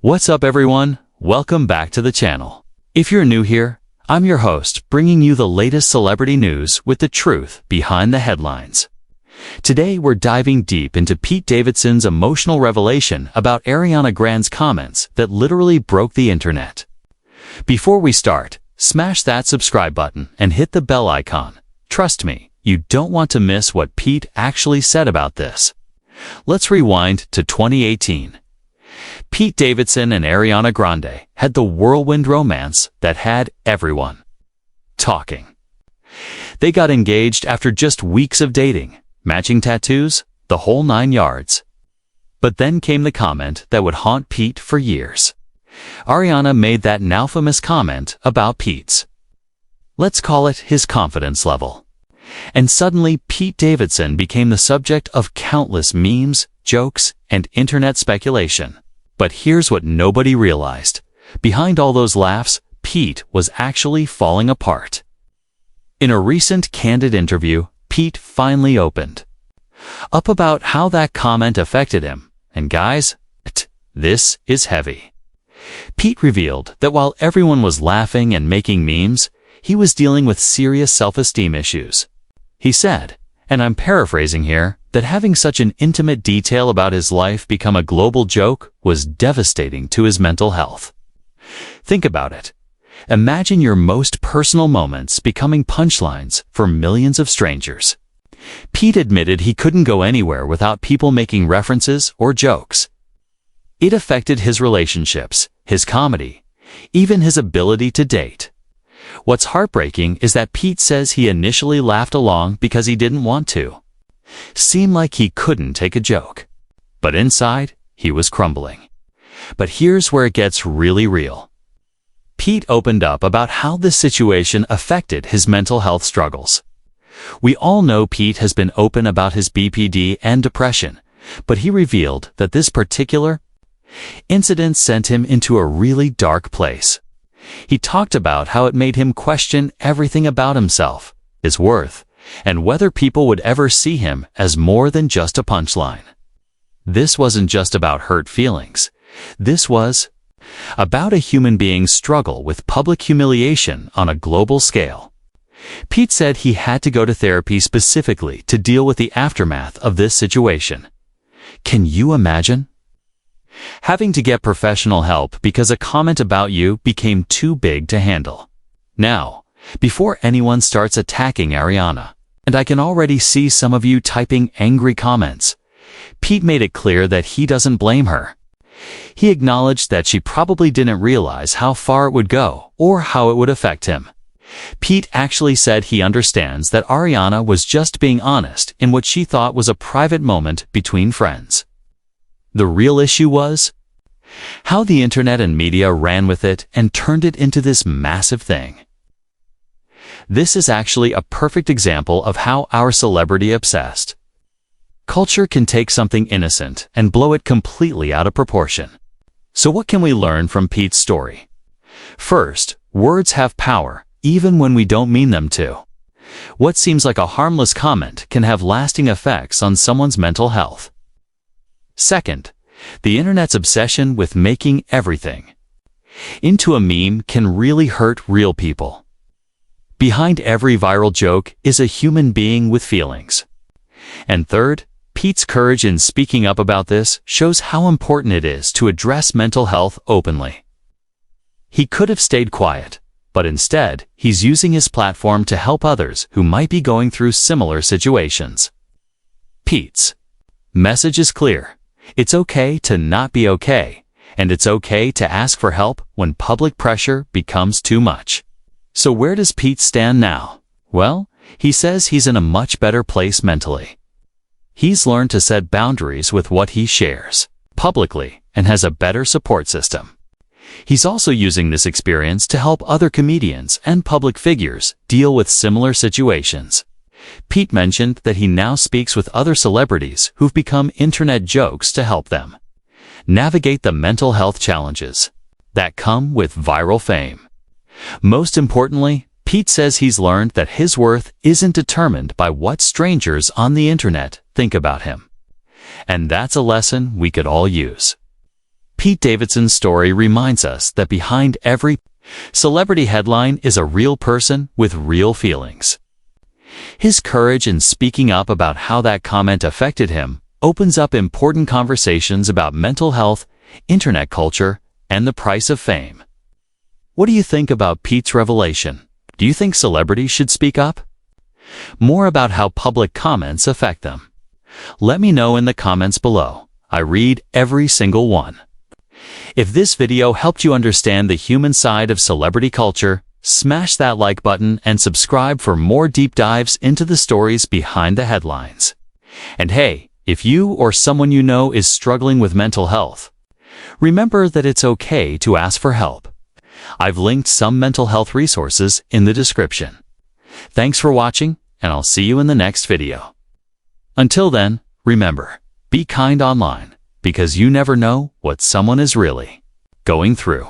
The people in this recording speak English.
What's up everyone? Welcome back to the channel. If you're new here, I'm your host, bringing you the latest celebrity news with the truth behind the headlines. Today we're diving deep into Pete Davidson's emotional revelation about Ariana Grande's comments that literally broke the internet. Before we start, smash that subscribe button and hit the bell icon. Trust me, you don't want to miss what Pete actually said about this. Let's rewind to 2018. Pete Davidson and Ariana Grande had the whirlwind romance that had everyone talking. They got engaged after just weeks of dating, matching tattoos, the whole 9 yards. But then came the comment that would haunt Pete for years. Ariana made that now famous comment about Pete's, let's call it his confidence level. And suddenly Pete Davidson became the subject of countless memes, jokes, and internet speculation. But here's what nobody realized. Behind all those laughs, Pete was actually falling apart. In a recent candid interview, Pete finally opened up about how that comment affected him. And guys, this is heavy. Pete revealed that while everyone was laughing and making memes, he was dealing with serious self-esteem issues. He said, and I'm paraphrasing here, that having such an intimate detail about his life become a global joke was devastating to his mental health. Think about it. Imagine your most personal moments becoming punchlines for millions of strangers. Pete admitted he couldn't go anywhere without people making references or jokes. It affected his relationships, his comedy, even his ability to date. What's heartbreaking is that Pete says he initially laughed along because he didn't want to. Seemed like he couldn't take a joke. But inside, he was crumbling. But here's where it gets really real. Pete opened up about how this situation affected his mental health struggles. We all know Pete has been open about his BPD and depression, but he revealed that this particular incident sent him into a really dark place. He talked about how it made him question everything about himself, his worth, and whether people would ever see him as more than just a punchline. This wasn't just about hurt feelings. This was about a human being's struggle with public humiliation on a global scale. Pete said he had to go to therapy specifically to deal with the aftermath of this situation. Can you imagine? Having to get professional help because a comment about you became too big to handle. Now, before anyone starts attacking Ariana, and I can already see some of you typing angry comments, Pete made it clear that he doesn't blame her. He acknowledged that she probably didn't realize how far it would go or how it would affect him. Pete actually said he understands that Ariana was just being honest in what she thought was a private moment between friends. The real issue was how the internet and media ran with it and turned it into this massive thing. This is actually a perfect example of how our celebrity-obsessed culture can take something innocent and blow it completely out of proportion. So what can we learn from Pete's story? First, words have power, even when we don't mean them to. What seems like a harmless comment can have lasting effects on someone's mental health. Second, the internet's obsession with making everything into a meme can really hurt real people. Behind every viral joke is a human being with feelings. And third, Pete's courage in speaking up about this shows how important it is to address mental health openly. He could have stayed quiet, but instead, he's using his platform to help others who might be going through similar situations. Pete's message is clear. It's okay to not be okay, and it's okay to ask for help when public pressure becomes too much. So where does Pete stand now? Well, he says he's in a much better place mentally. He's learned to set boundaries with what he shares publicly and has a better support system. He's also using this experience to help other comedians and public figures deal with similar situations. Pete mentioned that he now speaks with other celebrities who've become internet jokes to help them navigate the mental health challenges that come with viral fame. Most importantly, Pete says he's learned that his worth isn't determined by what strangers on the internet think about him. And that's a lesson we could all use. Pete Davidson's story reminds us that behind every celebrity headline is a real person with real feelings. His courage in speaking up about how that comment affected him opens up important conversations about mental health, internet culture, and the price of fame. What do you think about Pete's revelation? Do you think celebrities should speak up? More about how public comments affect them. Let me know in the comments below. I read every single one. If this video helped you understand the human side of celebrity culture, smash that like button and subscribe for more deep dives into the stories behind the headlines. And hey, if you or someone you know is struggling with mental health, remember that it's okay to ask for help. I've linked some mental health resources in the description. Thanks for watching, and I'll see you in the next video. Until then, remember, be kind online, because you never know what someone is really going through.